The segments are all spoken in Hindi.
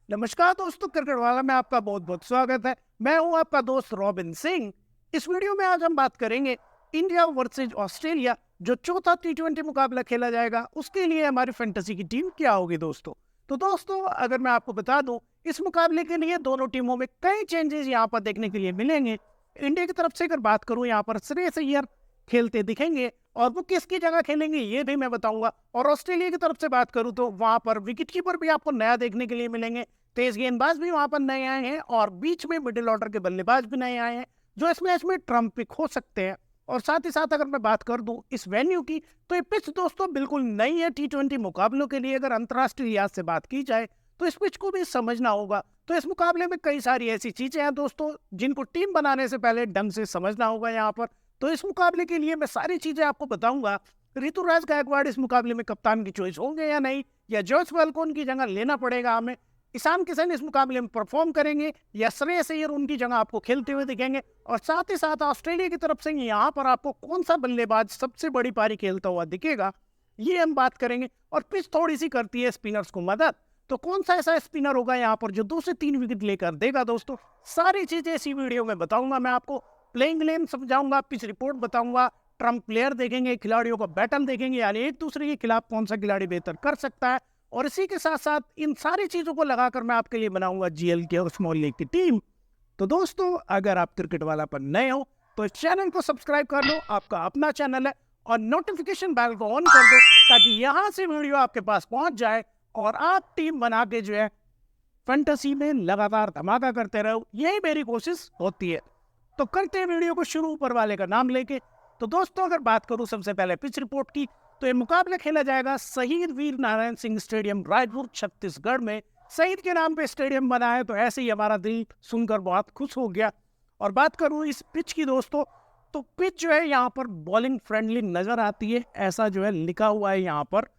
नमस्कार दोस्तों, क्रिकेट वाला में आपका बहुत बहुत स्वागत है। मैं हूं आपका दोस्त रॉबिन सिंह। इस वीडियो में आज हम बात करेंगे इंडिया वर्सेज ऑस्ट्रेलिया, जो चौथा टी20 मुकाबला खेला जाएगा, उसके लिए हमारी फैंटेसी की टीम क्या होगी दोस्तों। तो दोस्तों, अगर मैं आपको बता दूं, इस मुकाबले के लिए दोनों टीमों में कई चेंजेस यहाँ पर देखने के लिए मिलेंगे। इंडिया की तरफ से अगर बात करूं, यहाँ पर श्रेयस अय्यर खेलते दिखेंगे और वो किसकी जगह खेलेंगे ये भी मैं बताऊंगा। और ऑस्ट्रेलिया की तरफ से बात करूं तो वहां पर विकेट कीपर भी आपको नया देखने के लिए मिलेंगे, तेज गेंदबाज भी वहां पर नए आए हैं और बीच में मिडिल ऑर्डर के बल्लेबाज भी नए आए हैं, जो इस मैच में ट्रम्प पिक हो सकते हैं। और साथ ही साथ अगर मैं बात कर दूं इस वेन्यू की, तो ये पिच दोस्तों बिल्कुल नई है टी20 मुकाबलों के लिए। अगर अंतर्राष्ट्रीय लिहाज से बात की जाए तो इस पिच को भी समझना होगा। तो इस मुकाबले में कई सारी ऐसी चीजें हैं दोस्तों, जिनको टीम बनाने से पहले ढंग से समझना होगा यहाँ पर। तो इस मुकाबले के लिए मैं सारी चीजें आपको बताऊंगा। ऋतुराज गायकवाड़ इस मुकाबले में कप्तान की चॉइस होंगे या नहीं, या जॉस बल्कोन की जगह लेना पड़ेगा हमें, ईशान किशन इस मुकाबले में परफॉर्म करेंगे या श्रेयस अय्यर उनकी जगह आपको खेलते हुए दिखेंगे। और साथ ही साथ ऑस्ट्रेलिया की तरफ से यहाँ पर आपको कौन सा बल्लेबाज सबसे बड़ी पारी खेलता हुआ दिखेगा, ये हम बात करेंगे। और पिच थोड़ी सी करती है स्पिनर्स को मदद, तो कौन सा ऐसा स्पिनर होगा यहाँ पर जो 2 से 3 विकेट लेकर देगा दोस्तों, सारी चीजें इसी वीडियो में बताऊंगा मैं आपको। प्लेइंग इलेवन समझाऊंगा, पिच रिपोर्ट बताऊंगा, ट्रम्प प्लेयर देखेंगे, खिलाड़ियों का बैटल देखेंगे, यानी एक दूसरे के खिलाफ कौन सा खिलाड़ी बेहतर कर सकता है। और इसी के साथ साथ इन सारी चीजों को लगाकर मैं आपके लिए बनाऊंगा जीएल के और स्मॉल लीग की टीम। तो दोस्तों, अगर आप क्रिकेट वाला पर नए हो तो इस चैनल को सब्सक्राइब कर लो, आपका अपना चैनल है, और नोटिफिकेशन बेल को ऑन कर दो ताकि यहां से वीडियो आपके पास पहुंच जाए और आप टीम बना के जो है फैंटेसी में लगातार धमाका करते रहो। यही मेरी कोशिश होती है। तो करते हैं वीडियो को शुरू ऊपर वाले का नाम लेके। तो दोस्तों, अगर बात करूं सबसे पहले पिच रिपोर्ट की, तो ये मुकाबला खेला जाएगा शहीद वीर नारायण सिंह स्टेडियम, रायपुर, छत्तीसगढ़ में। शहीद के नाम पे स्टेडियम बना है, तो ऐसे ही हमारा दिल सुनकर बहुत खुश हो गया। और बात करूं इस पिच की दोस्तों, तो पिच जो है यहाँ पर बॉलिंग फ्रेंडली नजर आती है, ऐसा जो है लिखा हुआ है यहाँ पर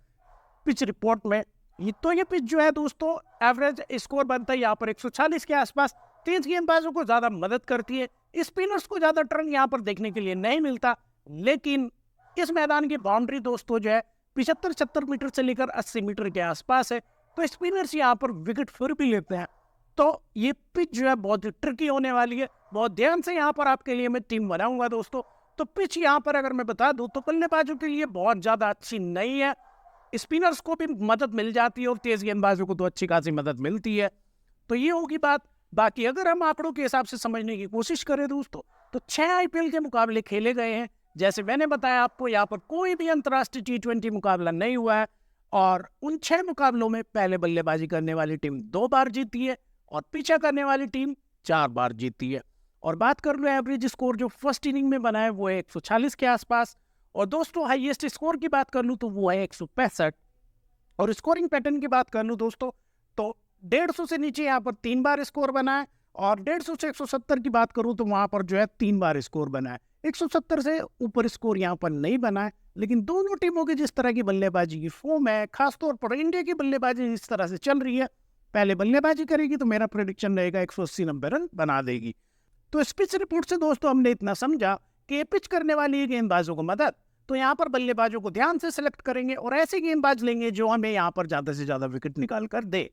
पिच रिपोर्ट में। ये पिच जो है दोस्तों, एवरेज स्कोर बनता है यहाँ पर 140 के आसपास। तेज गेंदबाजों को ज्यादा मदद करती है, स्पिनर्स को ज्यादा टर्न यहाँ पर देखने के लिए नहीं मिलता। लेकिन इस मैदान की बाउंड्री दोस्तों जो है 75-76 मीटर से लेकर 80 मीटर के आसपास है, तो स्पिनर्स यहाँ पर विकेट फिर भी लेते हैं। तो ये पिच जो है बहुत ट्रिकी होने वाली है। बहुत ध्यान से यहाँ पर आपके लिए मैं टीम बनाऊंगा दोस्तों। तो पिच यहाँ पर अगर मैं बता दूं तो बल्लेबाजों के लिए बहुत ज्यादा अच्छी नहीं है, स्पिनर्स को भी मदद मिल जाती है और तेज गेंदबाजों को तो अच्छी खासी मदद मिलती है। तो ये होगी बात। बाकी अगर हम आंकड़ों के हिसाब से समझने की कोशिश करें दोस्तों, तो 6 आईपीएल के मुकाबले खेले गए हैं। जैसे मैंने बताया आपको, यहाँ पर कोई भी अंतर्राष्ट्रीय टी20 मुकाबला नहीं हुआ है, और उन 6 मुकाबलों में पहले बल्लेबाजी करने वाली टीम 2 बार जीती है और पीछा करने वाली टीम 4 बार जीती है। और बात कर लो एवरेज स्कोर जो फर्स्ट इनिंग में बना है, वो है 140 के आसपास। और दोस्तों, हाईएस्ट स्कोर की बात कर लूं तो वो है 165। और स्कोरिंग पैटर्न की बात कर लूं दोस्तों, तो 150 से नीचे यहाँ पर 3 बार स्कोर बना है, और 150 से 170 की बात करूं तो वहां पर जो है 3 बार स्कोर बना है। 170 से ऊपर स्कोर यहाँ पर नहीं बना है। लेकिन दोनों टीमों की जिस तरह की बल्लेबाजी की फॉर्म है, खासतौर पर इंडिया की बल्लेबाजी जिस तरह से चल रही है, पहले बल्लेबाजी करेगी तो मेरा प्रेडिक्शन रहेगा 180-90 रन बना देगी। तो इस पिच रिपोर्ट से दोस्तों हमने इतना समझा कि ये पिच करने वाली है गेंदबाजों को मदद, तो यहाँ पर बल्लेबाजों को ध्यान से सिलेक्ट करेंगे और ऐसे गेंदबाज लेंगे जो हमें यहाँ पर ज्यादा से ज्यादा विकेट निकाल कर दे।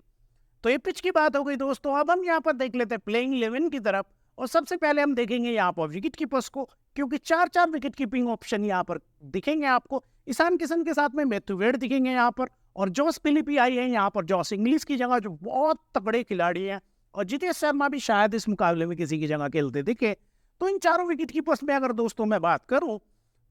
तो ये पिच की बात हो गई दोस्तों। अब हम यहाँ पर देख लेते हैं प्लेइंग 11 की तरफ, और सबसे पहले हम देखेंगे यहाँ पर विकेट कीपर्स को, क्योंकि 4-4 विकेट कीपिंग ऑप्शन यहाँ पर दिखेंगे आपको। ईशान किशन के साथ में मैथ्यू वेड दिखेंगे यहाँ पर, और जॉस फिलिपी आई है यहाँ पर जॉस इंग्लिश की जगह, जो बहुत तगड़े खिलाड़ी हैं। और जितेश शर्मा भी शायद इस मुकाबले में किसी की जगह खेलते दिखे। तो इन चारों विकेट कीपर्स में अगर दोस्तों मैं बात करूं,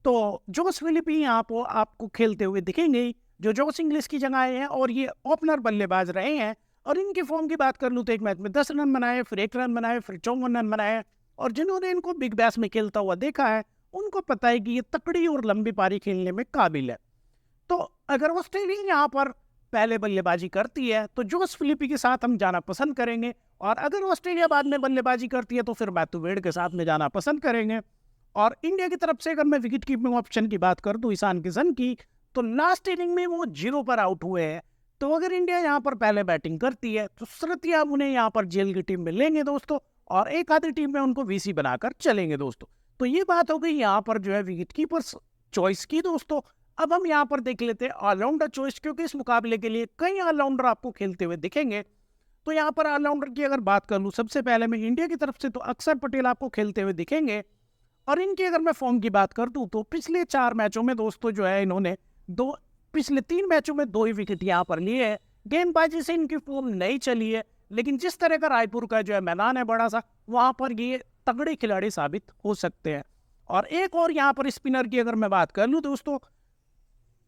तो जॉस फिलिपी यहाँ पर आपको खेलते हुए दिखेंगे, जो जॉस इंग्लिश की जगह आए हैं, और ये ओपनर बल्लेबाज रहे हैं। और इनकी फॉर्म की बात कर लूँ तो एक मैच में 10 रन बनाए, फिर 1 रन बनाए, फिर 54 रन बनाए। और जिन्होंने इनको बिग बैश में खेलता हुआ देखा है, उनको पता है कि ये तकड़ी और लंबी पारी खेलने में काबिल है। तो अगर ऑस्ट्रेलिया यहाँ पर पहले बल्लेबाजी करती है तो जोस फिलिपी के साथ हम जाना पसंद करेंगे, और अगर ऑस्ट्रेलिया बाद में बल्लेबाजी करती है तो फिर मैथ्यू वेड के साथ में जाना पसंद करेंगे। और इंडिया की तरफ से अगर मैं विकेट कीपिंग ऑप्शन की बात कर दूं ईशान किशन की, तो लास्ट इनिंग में वो 0 पर आउट हुए हैं। तो अगर इंडिया यहाँ पर पहले बैटिंग करती है तो श्रुति आप उन्हें यहाँ पर जेल की टीम में लेंगे दोस्तों, और एक आधी टीम में उनको वीसी बनाकर चलेंगे दोस्तों। तो ये बात हो गई यहाँ पर जो है विकेट कीपर्स चॉइस की दोस्तों। अब हम यहाँ पर देख लेते हैं ऑलराउंडर चॉइस, क्योंकि इस मुकाबले के लिए कई ऑलराउंडर आपको खेलते हुए दिखेंगे। तो यहाँ पर ऑलराउंडर की अगर बात कर लूँ, सबसे पहले मैं इंडिया की तरफ से तो अक्षर पटेल आपको खेलते हुए दिखेंगे। और इनकी अगर मैं फॉर्म की बात कर दूँ तो पिछले 4 मैचों में दोस्तों जो है इन्होंने पिछले 3 मैचों में 2 ही विकेट यहाँ पर लिए है। गेंदबाजी से इनकी फॉर्म नहीं चली है, लेकिन जिस तरह का रायपुर का जो है मैदान है बड़ा सा, वहाँ पर ये तगड़े खिलाड़ी साबित हो सकते हैं। और एक और यहाँ पर स्पिनर की अगर मैं बात कर लूँ दोस्तों,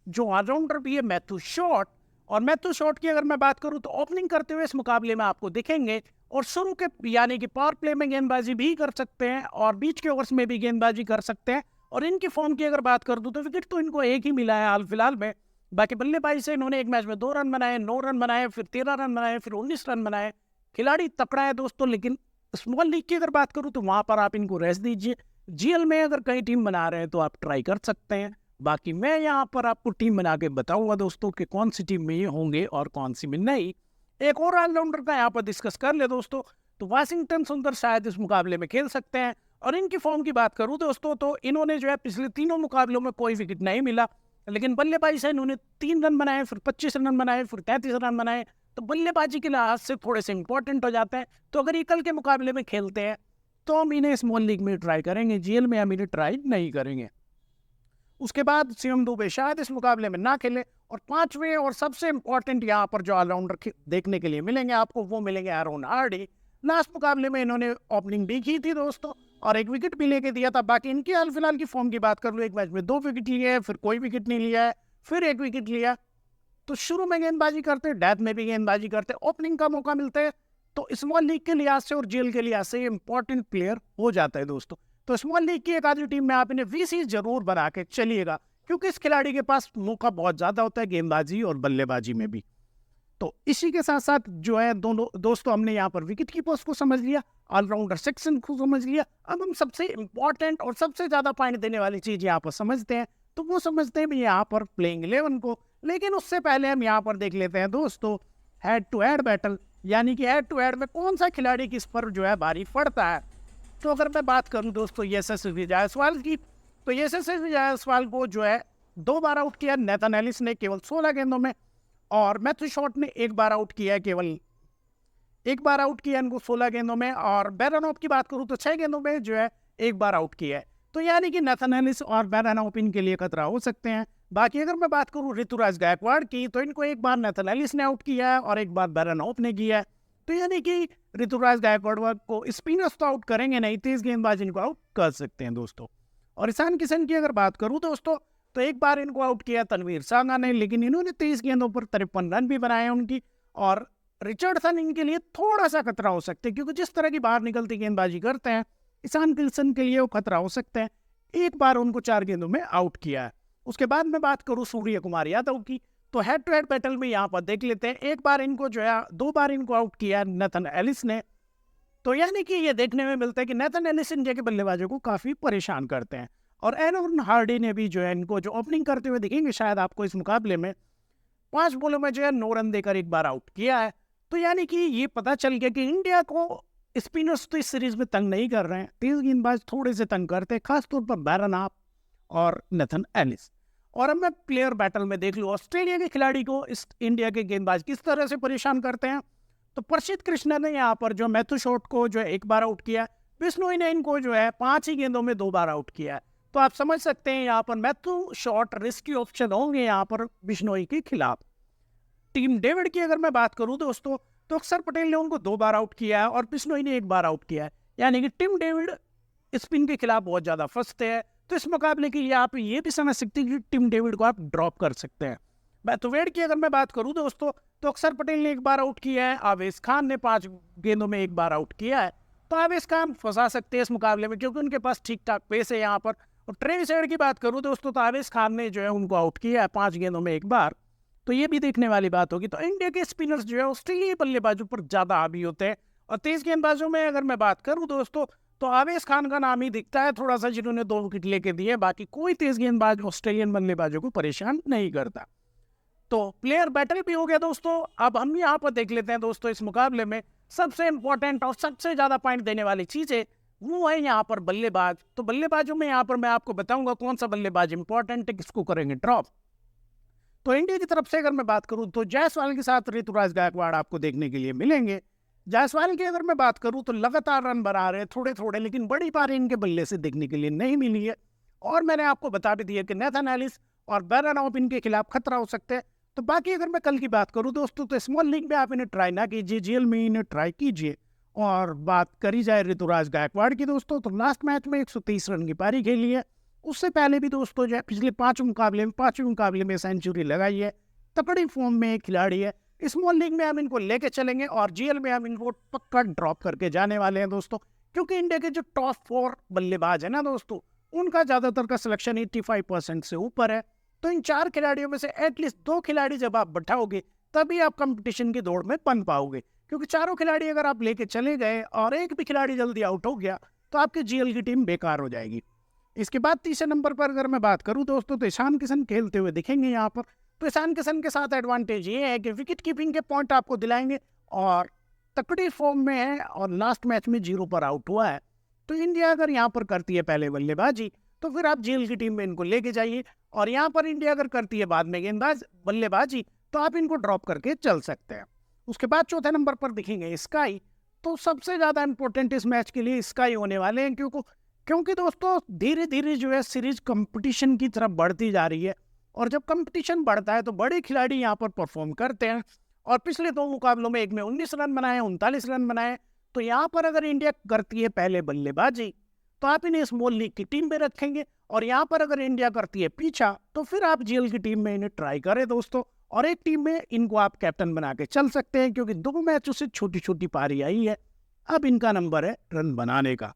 जो ऑलराउंडर भी है मैथ्यू शॉट। और मैथ्यू शॉट की अगर मैं बात करूं तो ओपनिंग करते हुए इस मुकाबले में आपको दिखेंगे, और शुरू के यानी कि पावर प्ले में गेंदबाजी भी कर सकते हैं और बीच के ओवर्स में भी गेंदबाजी कर सकते हैं। और इनकी फॉर्म की अगर बात कर दूं तो विकेट तो इनको एक ही मिला है हाल फिलहाल में। बाकी बल्लेबाजी से इन्होंने एक मैच में 2 रन बनाए, 9 रन बनाए, फिर 13 रन बनाए, फिर 19 रन बनाए। खिलाड़ी तकड़ा है दोस्तों, लेकिन स्मॉल लीग की अगर बात करूं तो वहां पर आप इनको रेस्ट दीजिए। जीएल में अगर कहीं टीम बना रहे हैं तो आप ट्राई कर सकते हैं। बाकी मैं यहाँ पर आपको टीम बना के बताऊंगा दोस्तों कि कौन सी टीम में ये होंगे और कौन सी में नहीं। एक और ऑलराउंडर का यहाँ पर डिस्कस कर ले दोस्तों, तो वाशिंगटन सुंदर शायद इस मुकाबले में खेल सकते हैं। और इनकी फॉर्म की बात करूं दोस्तों तो इन्होंने जो है पिछले 3 मुकाबलों में कोई विकेट नहीं मिला, लेकिन बल्लेबाजी से इन्होंने 3 रन बनाए, फिर 25 रन बनाए, फिर 33 रन बनाए। तो बल्लेबाजी के लिहाज से थोड़े से इंपॉर्टेंट हो जाते हैं। तो अगर ये कल के मुकाबले में खेलते हैं तो हम इन्हें स्मॉल लीग में ट्राई करेंगे, जीएल में हम इन्हें ट्राई नहीं करेंगे। उसके बाद शिवम दुबे शायद इस मुकाबले में ना खेले। और 5वें और सबसे इंपॉर्टेंट यहाँ पर जो ऑलराउंडर देखने के लिए मिलेंगे आपको, वो मिलेंगे एरोन हार्डी। लास्ट मुकाबले में इन्होंने ओपनिंग भी की थी दोस्तों, और एक विकेट भी लेके दिया था। बाकी इनकी हाल फिलहाल की फॉर्म की बात कर लो, एक मैच में 2 विकेट लिए है, फिर कोई विकेट नहीं लिया है, फिर 1 विकेट लिया। तो शुरू में गेंदबाजी करते, डेथ में भी गेंदबाजी करते, ओपनिंग का मौका मिलता है तो स्मॉल लीग के लिहाज से और जेल के लिहाज से इंपॉर्टेंट प्लेयर हो जाता है दोस्तों। तो स्मॉल लीग की एक आधी टीम में आप इन्हें वीसी जरूर बना के चलिएगा, क्योंकि इस खिलाड़ी के पास मौका बहुत ज्यादा होता है गेंदबाजी और बल्लेबाजी में भी। तो इसी के साथ साथ जो है दोस्तों हमने यहाँ पर विकेट कीपर्स को समझ लिया, ऑलराउंडर सेक्शन को समझ लिया। अब हम सबसे इंपॉर्टेंट और सबसे ज्यादा पॉइंट देने वाली चीज यहाँ पर समझते हैं, तो वो समझते हैं यहाँ पर प्लेइंग 11 को। लेकिन उससे पहले हम यहाँ पर देख लेते हैं दोस्तों हेड टू हेड बैटल, यानी कि हेड टू हेड में कौन सा खिलाड़ी किस पर जो है भारी पड़ता है। तो अगर मैं बात करूं दोस्तों यशस्वी जायसवाल की, तो यशस्वी जायसवाल को जो है 2 बार आउट किया नेथन एलिस ने केवल 16 गेंदों में, और मैथ्यू शॉट ने 1 बार आउट किया है, केवल 1 बार आउट किया इनको 16 गेंदों में। और बैरनऑफ की बात करूं तो 6 गेंदों में जो है 1 बार आउट किया है। तो यानी कि नेथन एलिस और बैरनऑफ इनके लिए खतरा हो सकते हैं। बाकी अगर मैं बात करूं ऋतुराज गायकवाड़ की, तो इनको 1 बार नेथन एलिस ने आउट किया है और 1 बार बैरनऑफ ने किया है। तो यानी कि ऋतुराज गायकवाड़ को स्पिनर्स तो आउट करेंगे नहीं, तेज गेंदबाज इनको आउट कर सकते हैं दोस्तों। और ईशान किशन की अगर बात करूं दोस्तों, तो 1 बार इनको आउट किया तनवीर सांगा ने, लेकिन इन्होंने 23 गेंदों पर 53 रन भी बनाए उनकी। और रिचर्डसन इनके लिए थोड़ा सा खतरा हो सकते हैं, क्योंकि जिस तरह की बाहर निकलती गेंदबाजी करते हैं ईशान किशन के लिए वो खतरा हो सकते हैं। 1 बार उनको 4 गेंदों में आउट किया है। उसके बाद मैं बात करूं सूर्य कुमार यादव की, तो हेड टू हेड बैटल में यहाँ पर देख लेते हैं 1 बार इनको जो है 2 बार इनको आउट किया नेथन एलिस ने। तो यानी कि ये देखने में मिलता है कि नेथन एलिस इंडिया के बल्लेबाजों को काफी परेशान करते हैं। और एरोन हार्डी ने भी जो है इनको जो ओपनिंग करते हुए दिखेंगे शायद आपको इस मुकाबले में, 5 बॉलों में जो है 9 रन देकर 1 बार आउट किया है। तो यानी कि ये पता चल गया कि इंडिया को स्पिनर्स तो इस सीरीज में तंग नहीं कर रहे हैं, तेज गेंदबाज थोड़े से तंग करते हैं, खासतौर पर बैरनऑफ और नेथन एलिस। और अब मैं प्लेयर बैटल में देख लूँ ऑस्ट्रेलिया के खिलाड़ी को इस इंडिया के गेंदबाज किस तरह से परेशान करते हैं। तो प्रसिद्ध कृष्णा ने यहाँ पर जो मैथ्यू शॉट को जो है 1 बार आउट किया, बिश्नोई ने इनको जो है 5 ही गेंदों में 2 बार आउट किया। तो आप समझ सकते हैं यहाँ पर मैथ्यू शॉट रिस्की ऑप्शन होंगे यहाँ पर बिश्नोई के खिलाफ। टीम डेविड की अगर मैं बात करूँ दोस्तों, तो अक्षर पटेल ने उनको 2 बार आउट किया है और बिश्नोई ने 1 बार आउट किया है। यानी कि टीम डेविड स्पिन के खिलाफ बहुत ज्यादा फंसते हैं। तो इस मुकाबले के लिए आप ये भी समझ सकते हैं कि टीम डेविड को आप ड्रॉप कर सकते हैं। बैथवेड की अगर मैं बात करूं दोस्तों, तो अक्षर पटेल ने 1 बार आउट किया है, आवेश खान ने 5 गेंदों में 1 बार आउट किया है। तो आवेश खान फंसा सकते हैं इस मुकाबले में, क्योंकि उनके पास ठीक ठाक पेस है यहाँ पर। और ट्रेविस हेड की बात करूं दोस्तों, तो आवेश खान ने जो है उनको आउट किया है 5 गेंदों में 1 बार। तो ये भी देखने वाली बात होगी। तो इंडिया के स्पिनर्स जो है ऑस्ट्रेलियाई बल्लेबाजों पर ज्यादा हावी होते हैं। और तेज गेंदबाजों में अगर मैं बात करूं दोस्तों, तो आवेश खान का नाम ही दिखता है थोड़ा सा, जिन्होंने 2 विकेट लेके दिए। बाकी कोई तेज गेंदबाज ऑस्ट्रेलियन बल्लेबाजों को परेशान नहीं करता। तो प्लेयर बैटल भी हो गया दोस्तों। अब हम यहाँ पर देख लेते हैं दोस्तों इस मुकाबले में सबसे इंपॉर्टेंट और सबसे ज्यादा पॉइंट देने वाली चीज है, वो है यहाँ पर बल्लेबाज। तो बल्लेबाजों में यहाँ पर मैं आपको बताऊंगा कौन सा बल्लेबाज इंपॉर्टेंट है, किसको करेंगे ड्रॉप। तो इंडिया की तरफ से अगर मैं बात करूं तो जायसवाल के साथ ऋतुराज गायकवाड़ आपको देखने के लिए मिलेंगे। जायसवाल की अगर मैं बात करूं तो लगातार रन बना रहे हैं थोड़े थोड़े, लेकिन बड़ी पारी इनके बल्ले से देखने के लिए नहीं मिली है। और मैंने आपको बता भी दिया कि नेथन एलिस और बैरनऑफ इनके खिलाफ खतरा हो सकते हैं। तो बाकी अगर मैं कल की बात करूं दोस्तों तो स्मॉल लीग में आप इन्हें ट्राई ना कीजिए, जीएल में इन्हें ट्राई कीजिए। और बात करी जाए ऋतुराज गायकवाड़ की दोस्तों, तो लास्ट मैच में 130 रन की पारी खेली है। उससे पहले भी दोस्तों जो है पिछले पांचों मुकाबले में सेंचुरी लगाई है। तकड़ी फॉर्म में एक खिलाड़ी है। स्मॉल लीग में हम इनको लेके चलेंगे और जीएल में हम इनको पक्का ड्रॉप करके जाने वाले हैं दोस्तों, क्योंकि इंडिया के जो टॉप 4 बल्लेबाज है ना दोस्तों, उनका ज्यादातर का सिलेक्शन 85% से ऊपर है। तो इन 4 खिलाड़ियों में से एटलीस्ट 2 खिलाड़ी जब आप बैठाओगे तभी आप कंपटीशन की दौड़ में बन पाओगे, क्योंकि चारों खिलाड़ी अगर आप लेके चले गए और एक भी खिलाड़ी जल्दी आउट हो गया तो आपकी जीएल की टीम बेकार हो जाएगी। इसके बाद तीसरे नंबर पर अगर मैं बात करूं दोस्तों तो ईशान किशन खेलते हुए दिखेंगे यहाँ पर। तो ईशान किशन के साथ एडवांटेज ये है कि विकेट कीपिंग के पॉइंट आपको दिलाएंगे और तकड़ी फॉर्म में है और लास्ट मैच में 0 पर आउट हुआ है। तो इंडिया अगर यहाँ पर करती है पहले बल्लेबाजी तो फिर आप जीएल की टीम में इनको लेके जाइए, और यहाँ पर इंडिया अगर करती है बाद में बल्लेबाजी तो आप इनको ड्रॉप करके चल सकते हैं। उसके बाद चौथे नंबर पर दिखेंगे स्काई। तो सबसे ज्यादा इंपॉर्टेंट इस मैच के लिए स्काई होने वाले हैं, क्योंकि दोस्तों धीरे धीरे जो है सीरीज कंपटीशन की तरफ बढ़ती जा रही है, और जब कंपटीशन बढ़ता है तो बड़े खिलाड़ी यहाँ पर परफॉर्म करते हैं। और पिछले 2 मुकाबलों में एक में 19 रन बनाए, 39 रन बनाए। तो यहाँ पर अगर इंडिया करती है पहले बल्लेबाजी तो आप इन्हें स्मॉल लीग की टीम में रखेंगे, और यहाँ पर अगर इंडिया करती है पीछा तो फिर आप जीएल की टीम में इन्हें ट्राई करें दोस्तों, और एक टीम में इनको आप कैप्टन बना के चल सकते हैं, क्योंकि 2 मैचों से छोटी छोटी पारी आई है। अब इनका नंबर है रन बनाने का।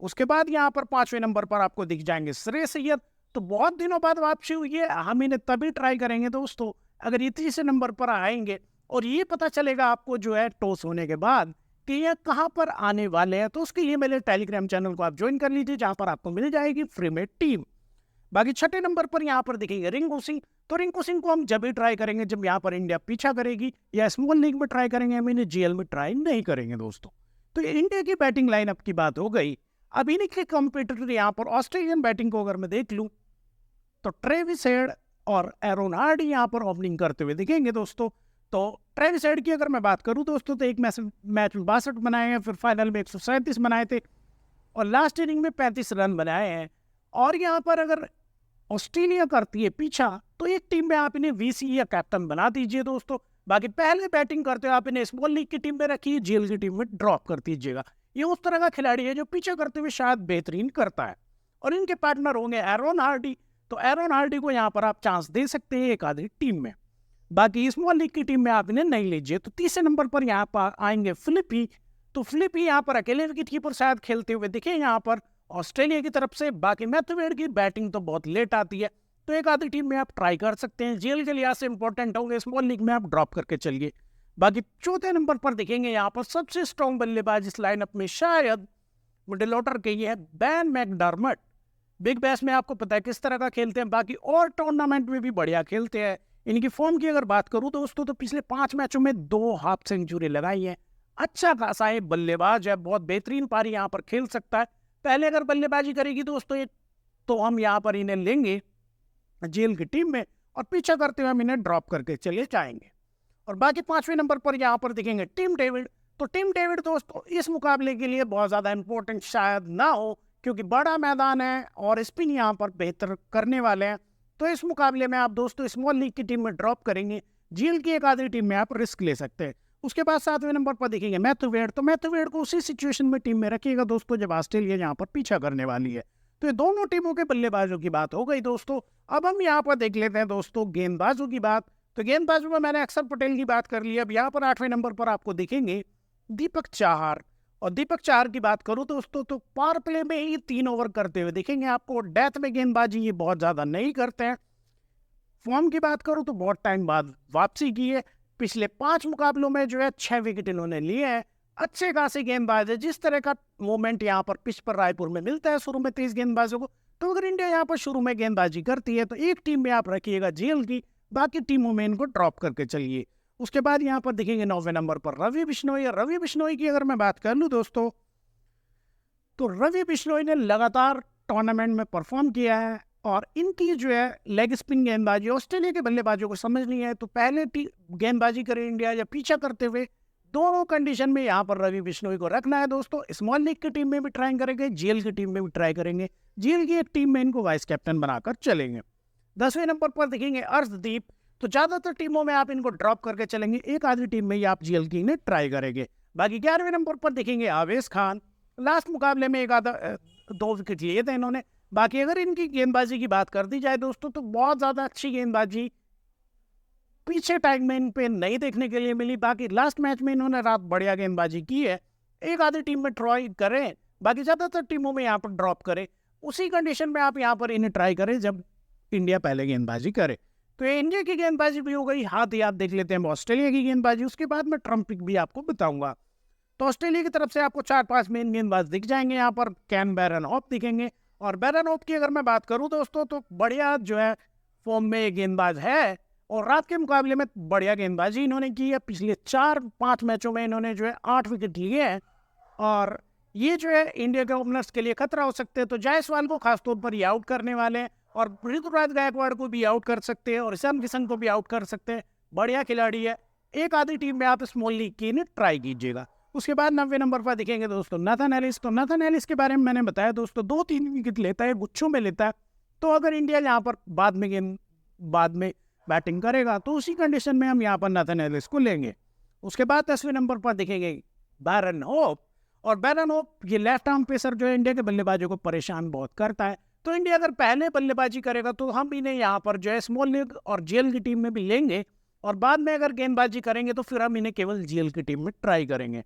उसके बाद यहाँ पर 5वें नंबर पर आपको दिख जाएंगे श्रेयस अय्यर। तो बहुत दिनों बाद वापसी हुई है, हम इन्हें तभी ट्राई करेंगे दोस्तों अगर ये तीसरे नंबर पर आएंगे और ये पता चलेगा आपको जो है टॉस होने के बाद कि ये कहाँ पर आने वाले हैं। तो उसके लिए मेरे टेलीग्राम चैनल को आप ज्वाइन कर लीजिए, जहां पर आपको मिल जाएगी फ्री में टीम। बाकी 6ठे नंबर पर यहाँ पर दिखेंगे रिंकू सिंह। तो रिंकू सिंह को हम जब भी ट्राई करेंगे जब यहाँ पर इंडिया पीछा करेगी, या स्मॉल लीग में ट्राई करेंगे, हम इन्हें जीएल में ट्राई नहीं करेंगे दोस्तों। तो इंडिया की बैटिंग लाइनअप की बात हो गई। अब इनके कंपीटिटर यहाँ पर ऑस्ट्रेलियन बैटिंग को अगर मैं देख लूं तो ट्रेविस हेड और एरोन हार्डी यहाँ पर ओपनिंग करते हुए दिखेंगे दोस्तों। तो ट्रेविस हेड की अगर मैं बात करूं दोस्तों तो एक मैच में 62 बनाए हैं, फिर फाइनल में 137 बनाए थे, और लास्ट इनिंग में 35 रन बनाए हैं। और यहाँ पर अगर ऑस्ट्रेलिया करती है पीछा तो एक टीम में आप इन्हें वीसी या कैप्टन बना दीजिए दोस्तों। बाकी पहले बैटिंग करते हो आप इन्हें स्मॉल लीग की टीम में रखिए, जीएल की टीम में ड्रॉप कर दीजिएगा। ये उस तरह का खिलाड़ी है जो पीछे करते हुए शायद बेहतरीन करता है। और इनके पार्टनर होंगे एरोन हार्डी। तो एरोन हार्डी को यहाँ पर आप चांस दे सकते हैं एक आधी टीम में। बाकी स्मॉल लीग की टीम में आप इन्हें नहीं लीजिए। तो तीसरे नंबर पर यहाँ पर आएंगे फिलिपी। तो फिलिपी यहाँ पर अकेले विकेट कीपर शायद खेलते हुए दिखे यहाँ पर ऑस्ट्रेलिया की तरफ से। बाकी मैथ्यू वेड की बैटिंग तो बहुत लेट आती है, तो एक आधी टीम में आप ट्राई कर सकते हैं। जीएल के लिहाज से इंपॉर्टेंट होंगे, स्मॉल लीग में आप ड्रॉप करके चलिए। बाकी चौथे नंबर पर दिखेंगे यहाँ पर सबसे स्ट्रॉन्ग बल्लेबाज इस लाइनअप में शायद मिडिल ऑर्डर के ही है, बैन मैकडर्मट। बिग बैश में आपको पता है किस तरह का खेलते हैं, बाकी और टूर्नामेंट में भी बढ़िया खेलते हैं। इनकी फॉर्म की अगर बात करूं दोस्तों तो पिछले 5 मैचों में 2 हाफ सेंचुरी लगाई है। अच्छा खासा है बल्लेबाज है, बहुत बेहतरीन पारी यहाँ पर खेल सकता है। पहले अगर बल्लेबाजी करेगी दोस्तों तो हम यहाँ पर इन्हें लेंगे जीएल की टीम में, और पीछा करते हुए हम इन्हें ड्रॉप करके चले जाएंगे। और बाकी 5वें नंबर पर यहाँ पर दिखेंगे टिम डेविड। तो टिम डेविड दोस्तों इस मुकाबले के लिए बहुत ज्यादा इंपॉर्टेंट शायद ना हो, क्योंकि बड़ा मैदान है और स्पिन यहाँ पर बेहतर करने वाले हैं। तो इस मुकाबले में आप दोस्तों स्मॉल लीग की टीम में ड्रॉप करेंगे, जीएल की एक आधी टीम में आप रिस्क ले सकते हैं। उसके बाद 7वें नंबर पर देखेंगे मैथ्यू वेड। तो मैथ्यू वेड को उसी सिचुएशन में टीम में रखिएगा दोस्तों जब ऑस्ट्रेलिया यहाँ पर पीछा करने वाली है। तो ये दोनों टीमों के बल्लेबाजों की बात हो गई दोस्तों। अब हम यहाँ पर देख लेते हैं दोस्तों गेंदबाजों की बात। तो गेंदबाजों में मैंने अक्षर पटेल की बात कर ली। अब यहाँ पर 8वें नंबर पर आपको दिखेंगे दीपक चाहर। और दीपक चाहर की बात करूं दोस्तों तो पावर प्ले में ही 3 ओवर करते हुए दिखेंगे आपको। डेथ में गेंदबाजी ये बहुत ज्यादा नहीं करते हैं। फॉर्म की बात करूं तो बहुत टाइम बाद वापसी की है। पिछले 5 मुकाबलों में जो है 6 विकेट इन्होंने लिए हैं। अच्छे खासे गेंदबाज है। जिस तरह का मोमेंट यहाँ पर पिच पर रायपुर में मिलता है शुरू में 30 गेंदबाजों को, तो अगर इंडिया यहाँ पर शुरू में गेंदबाजी करती है तो एक टीम में आप रखिएगा जीएल की, बाकी टीमों में इनको ड्रॉप करके चलिए। उसके बाद यहाँ पर दिखेंगे 9वें नंबर पर रवि बिश्नोई। रवि बिश्नोई की अगर मैं बात कर लूँ दोस्तों तो रवि बिश्नोई ने लगातार टूर्नामेंट में परफॉर्म किया है। और इनकी जो है लेग स्पिन गेंदबाजी ऑस्ट्रेलिया के बल्लेबाजों को समझ नहीं है, तो पहले गेंदबाजी करे इंडिया या पीछा करते हुए, दोनों कंडीशन में यहाँ पर रवि बिश्नोई को रखना है दोस्तों। स्मॉल लीग की टीम में भी ट्राई करेंगे, जीएल की टीम में भी ट्राई करेंगे, जीएल की एक टीम में इनको वाइस कैप्टन बनाकर चलेंगे। 10वें नंबर पर देखेंगे अर्शदीप, तो ज्यादातर टीमों में आप इनको ड्रॉप करके चलेंगे, एक आधी टीम में ही आप जीएल की ने ट्राई करेंगे। बाकी 11वें नंबर पर देखेंगे आवेश खान, लास्ट मुकाबले में एक आधा 2 विकेट लिए थे इन्होंने। बाकी अगर इनकी गेंदबाजी की बात कर दी जाए दोस्तों, तो बहुत ज्यादा अच्छी गेंदबाजी पीछे टाइम में इन पे नहीं देखने के लिए मिली। बाकी लास्ट मैच में इन्होंने रात बढ़िया गेंदबाजी की है, एक आधी टीम में ट्राई करें, बाकी ज्यादातर टीमों में यहाँ पर ड्रॉप करें। उसी कंडीशन में आप यहाँ पर इन्हें ट्राई करें जब इंडिया पहले गेंदबाजी करे। तो ये इंडिया की गेंदबाजी भी हो गई, हाथ याद देख लेते हैं ऑस्ट्रेलिया की गेंदबाजी, उसके बाद मैं ट्रम्प पिक भी आपको बताऊंगा। तो ऑस्ट्रेलिया की तरफ से आपको 4-5 मेन गेंदबाज दिख जाएंगे यहाँ पर। कैन बैरनहोफ दिखेंगे, और बैरनहोफ की अगर मैं बात करूं दोस्तों, तो बढ़िया जो है फॉर्म में गेंदबाज है, और रात के मुकाबले में बढ़िया गेंदबाजी इन्होंने की है। पिछले 4-5 मैचों में इन्होंने जो है 8 विकेट लिए हैं, और ये जो है इंडिया के ओपनर्स के लिए खतरा हो सकते हैं। तो जायसवाल को खासतौर पर ये आउट करने वाले हैं, और ऋतुराज गायकवाड़ को भी आउट कर सकते हैं, और ईशान किशन को भी आउट कर सकते हैं। बढ़िया खिलाड़ी है, एक आधी टीम में आप स्मॉल लीग की ने ट्राई कीजिएगा। उसके बाद 90वें नंबर पर दिखेंगे दोस्तों नाथन एलिस। तो नाथन एलिस के बारे में मैंने बताया दोस्तों, 2-3 विकेट लेता है, गुच्छों में लेता है। तो अगर इंडिया यहाँ पर बाद में बैटिंग करेगा, तो उसी कंडीशन में हम यहाँ पर नाथन एलिस को लेंगे। उसके बाद 10वें नंबर पर दिखेंगे बैरनहोफ, और बैरनहोफ ये लेफ्ट आर्म पेसर जो है इंडिया के बल्लेबाजों को परेशान बहुत करता है। तो इंडिया अगर पहले बल्लेबाजी करेगा, तो हम इन्हें यहाँ पर जो है स्मॉल लीग और जीएल की टीम में भी लेंगे, और बाद में अगर गेंदबाजी करेंगे तो फिर हम इन्हें केवल जीएल की टीम में ट्राई करेंगे।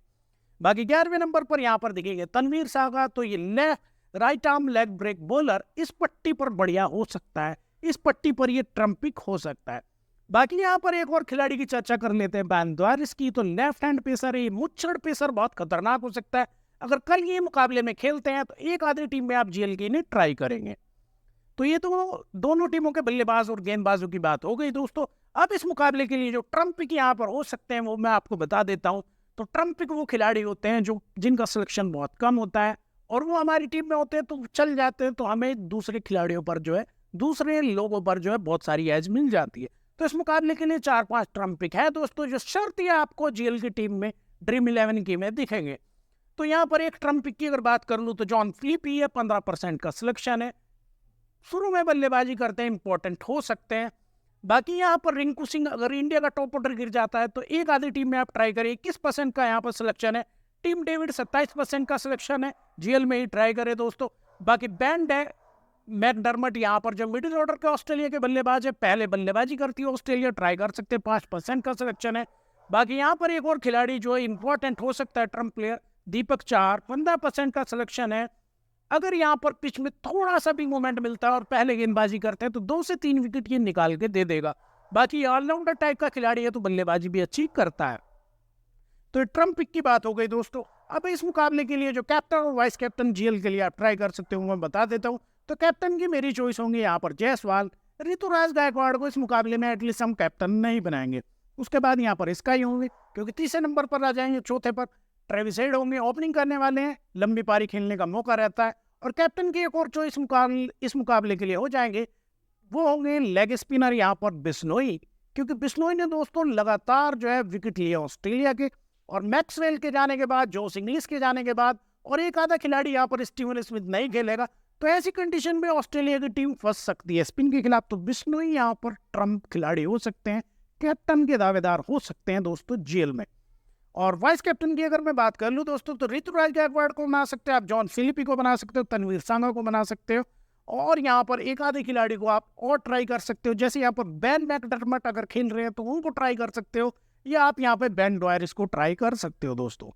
बाकी 11वें नंबर पर यहाँ पर दिखेंगे तनवीर सागा। तो ये right arm leg break bowler इस पट्टी पर बढ़िया हो सकता है, इस पट्टी पर ये ट्रम्प पिक हो सकता है। बाकी यहाँ पर एक और खिलाड़ी की चर्चा कर लेते हैं, बैन द्वारिस की। तो लेफ्ट हैंड पेसर है, मुच्छड़ पेसर बहुत खतरनाक हो सकता है। अगर कल ये मुकाबले में खेलते हैं, तो एक आधी टीम में आप जीएल की ने ट्राई करेंगे। तो ये तो दोनों टीमों के बल्लेबाज और गेंदबाजों की बात हो गई दोस्तों। अब इस मुकाबले के लिए जो ट्रम्प पिक यहाँ पर हो सकते हैं, वो मैं आपको बता देता हूँ। तो ट्रम्प पिक वो खिलाड़ी होते हैं जो जिनका सिलेक्शन बहुत कम होता है, और वो हमारी टीम में होते हैं तो चल जाते हैं, तो हमें दूसरे खिलाड़ियों पर जो है, दूसरे लोगों पर जो है बहुत सारी एज मिल जाती है। तो इस मुकाबले के लिए 4-5 ट्रम्प पिक है दोस्तों, जो शर्त है आपको जीएल की टीम में, ड्रीम 11 की में दिखेंगे। तो यहाँ पर एक ट्रम्प पिक की अगर बात कर लूँ, तो जॉन फिलिप है, 15% का सिलेक्शन है, शुरू में बल्लेबाजी करते हैं, इंपॉर्टेंट हो सकते हैं। बाकी यहाँ पर रिंकू सिंह, अगर इंडिया का टॉप ऑर्डर गिर जाता है, तो एक आधी टीम में आप ट्राई करिए। 21% का यहाँ पर सिलेक्शन है। टीम डेविड 27% का सिलेक्शन है, जीएल में ही ट्राई करे दोस्तों। बाकी बैंड है मैकडर्मट, यहाँ पर जो मिडिल ऑर्डर के ऑस्ट्रेलिया के बल्लेबाज है, पहले बल्लेबाजी करती है ऑस्ट्रेलिया, ट्राई कर सकते हैं, 5% का सिलेक्शन है। बाकी यहाँ पर एक और खिलाड़ी जो इंपॉर्टेंट हो सकता है, ट्रम्प प्लेयर दीपक चार, 15% का सिलेक्शन है। अगर यहाँ पर पिच में थोड़ा सा भी मूवमेंट मिलता है और पहले गेंदबाजी करते हैं, तो 2 से 3 विकेट ये निकाल के दे देगा। बाकी ऑलराउंडर टाइप का खिलाड़ी है, तो बल्लेबाजी भी अच्छी करता है। तो ट्रम्प पिक की बात हो गई दोस्तों। अब इस मुकाबले के लिए जो कैप्टन और वाइस कैप्टन जीएल के लिए आप ट्राई कर सकते हो, मैं बता देता हूँ। तो कैप्टन की मेरी चॉइस होंगी यहाँ पर जायसवाल। ऋतुराज गायकवाड़ को इस मुकाबले में एटलीस्ट हम कैप्टन नहीं बनाएंगे। उसके बाद यहाँ पर इसका ही होंगे, क्योंकि तीसरे नंबर पर आ जाएंगे। चौथे पर ट्रेविस हेड होंगे, ओपनिंग करने वाले हैं, लंबी पारी खेलने का मौका रहता है। और कैप्टन की एक और चॉइस इस मुकाबले के लिए हो जाएंगे, वो होंगे लेग स्पिनर यहाँ पर बिश्नोई, क्योंकि बिश्नोई ने दोस्तों लगातार जो है विकेट लिए ऑस्ट्रेलिया के, और मैक्सवेल के जाने के बाद, जोस इंग्लिश के जाने के बाद, और एक आधा खिलाड़ी यहाँ पर स्टीवन स्मिथ नहीं खेलेगा। तो ऐसी कंडीशन में ऑस्ट्रेलिया की टीम फंस सकती है स्पिन के खिलाफ। तो बिश्नोई यहाँ पर ट्रम्प खिलाड़ी हो सकते हैं, कैप्टन के दावेदार हो सकते हैं दोस्तों जीएल में। और वाइस कैप्टन की अगर मैं बात कर लूँ दोस्तों, तो ऋतुराज गायकवाड़ को बना सकते हैं आप, जॉन फिलिपी को बना सकते हो, तनवीर सांगा को बना सकते हो, और यहाँ पर एक आधे खिलाड़ी को आप और ट्राई कर सकते हो। जैसे यहाँ पर बैन मैकडर्मट अगर खेल रहे हैं, तो उनको ट्राई कर सकते हो, या आप यहाँ पे बैन डॉयरिस को ट्राई कर सकते हो दोस्तों।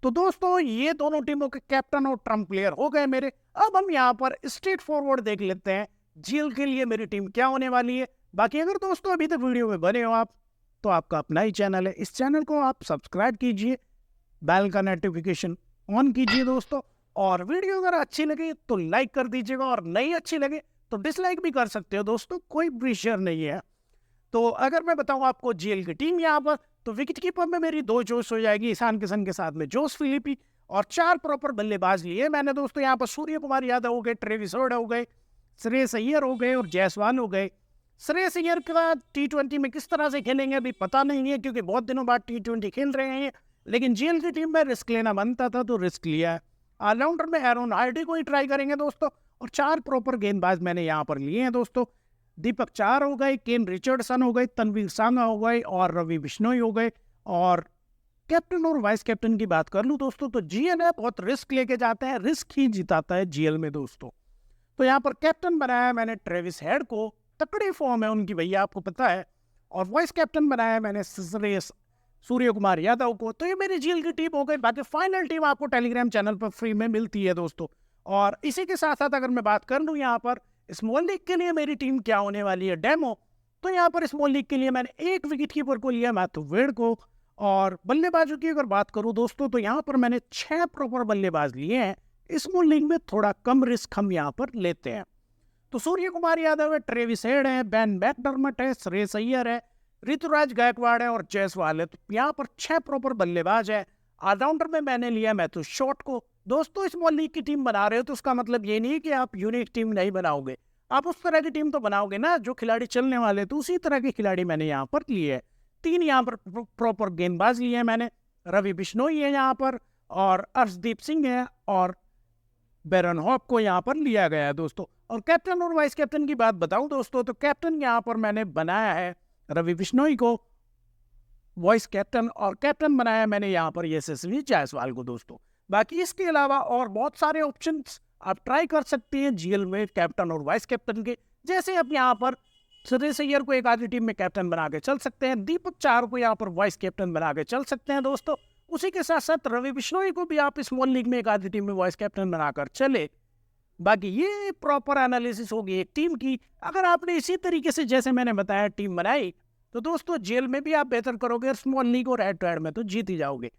तो दोस्तों ये दोनों टीमों के कैप्टन और ट्रम्प प्लेयर हो गए मेरे। अब हम यहाँ पर स्ट्रेट फॉरवर्ड देख लेते हैं जीएल के लिए मेरी टीम क्या होने वाली है। बाकी अगर दोस्तों अभी तक वीडियो में बने हो आप, तो आपका अपना ही चैनल है, इस चैनल को आप सब्सक्राइब कीजिए, बेल का नोटिफिकेशन ऑन कीजिए दोस्तों। और वीडियो अगर अच्छी लगे तो लाइक कर दीजिएगा, और नहीं अच्छी लगे तो डिसलाइक भी कर सकते हो दोस्तों, कोई प्रेशर नहीं है। तो अगर मैं बताऊं आपको जीएल की टीम यहाँ पर, तो विकेट कीपर में मेरी 2 चॉइस हो जाएगी, ईशान किशन के साथ में जोस फिलिपी, और 4 प्रॉपर बल्लेबाज लिए मैंने दोस्तों। यहाँ पर सूर्य कुमार यादव हो गए, ट्रेविस हेड हो गए, श्रेयस अय्यर हो गए और जायसवाल हो गए। श्रेयस अय्यर का T20 में किस तरह से खेलेंगे अभी पता नहीं है, क्योंकि बहुत दिनों बाद T20 खेल रहे हैं, लेकिन जीएल की टीम में रिस्क लेना बनता था तो रिस्क लिया है। ऑलराउंडर में एरोन हार्डी को ही ट्राई करेंगे दोस्तों, और 4 प्रॉपर गेंदबाज मैंने यहाँ पर लिए हैं दोस्तों। दीपक चार हो गए, केन रिचर्डसन हो गए, तनवीर सांगा हो गए और रवि बिश्नोई हो गए। और कैप्टन और वाइस कैप्टन की बात कर लूँ दोस्तों तो जीएल है, बहुत रिस्क लेके जाते हैं, रिस्क ही जिताता है जीएल में दोस्तों। तो यहाँ पर कैप्टन बनाया मैंने ट्रेविस हेड को, तकड़ी फॉर्म है उनकी भैया आपको पता है। और वाइस कैप्टन बनाया मैंने सूर्य कुमार यादव को। तो ये मेरी जीएल की टीम हो गई। बाकी फाइनल टीम आपको टेलीग्राम चैनल पर फ्री में मिलती है दोस्तों। और इसी के साथ साथ अगर मैं बात कर लूँ यहाँ पर स्मॉल लीग के लिए मेरी टीम क्या होने वाली है डेमो, तो यहाँ पर स्मॉल लीग के लिए मैंने एक विकेट कीपर को लिया, मैथ्यू वेड को। और बल्लेबाजों की अगर बात करूँ दोस्तों तो यहाँ पर मैंने 6 प्रॉपर बल्लेबाज लिए हैं। स्मॉल लीग में थोड़ा कम रिस्क हम यहाँ पर लेते हैं। तो सूर्य कुमार यादव है, ट्रेविस हेड है, बेन मैकडर्मट है, श्रेयस अय्यर है, ऋतुराज गायकवाड़ है और जायसवाल है। तो यहाँ पर 6 प्रॉपर बल्लेबाज है। ऑलराउंडर में मैंने लिया मैथ्यू शॉट को। दोस्तों स्मॉल लीग की टीम बना रहे हो तो उसका मतलब ये नहीं कि आप यूनिक टीम नहीं बनाओगे, आप उस तरह की टीम तो बनाओगे ना जो खिलाड़ी चलने वाले, तो उसी तरह के खिलाड़ी मैंने यहाँ पर लिए है। 3 यहाँ पर प्रॉपर गेंदबाज लिए हैं मैंने, रवि बिश्नोई है यहाँ पर और अर्शदीप सिंह है और बैरन हॉप को यहाँ पर लिया गया है दोस्तों। और कैप्टन और वाइस कैप्टन की बात बताऊं दोस्तों तो कैप्टन यहाँ पर मैंने बनाया है रवि बिश्नोई को वाइस कैप्टन, और कैप्टन बनाया मैंने यहाँ पर यशस्वी जायसवाल को दोस्तों। बाकी इसके अलावा और बहुत सारे ऑप्शंस आप ट्राई कर सकते हैं जीएल में कैप्टन और वाइस कैप्टन के। जैसे आप यहाँ पर श्रेयस अय्यर को एक आधी टीम में कैप्टन बना के चल सकते हैं, दीपक चार को यहाँ पर वाइस कैप्टन बना के चल सकते हैं दोस्तों। उसी के साथ साथ रवि बिश्नोई को भी आप स्मॉल लीग में एक आधी टीम में वाइस कैप्टन बनाकर चले। बाकी ये प्रॉपर एनालिसिस होगी एक टीम की। अगर आपने इसी तरीके से जैसे मैंने बताया टीम बनाई तो दोस्तों जेल में भी आप बेहतर करोगे और स्मॉल लीग और हेड टू हेड में तो जीत ही जाओगे।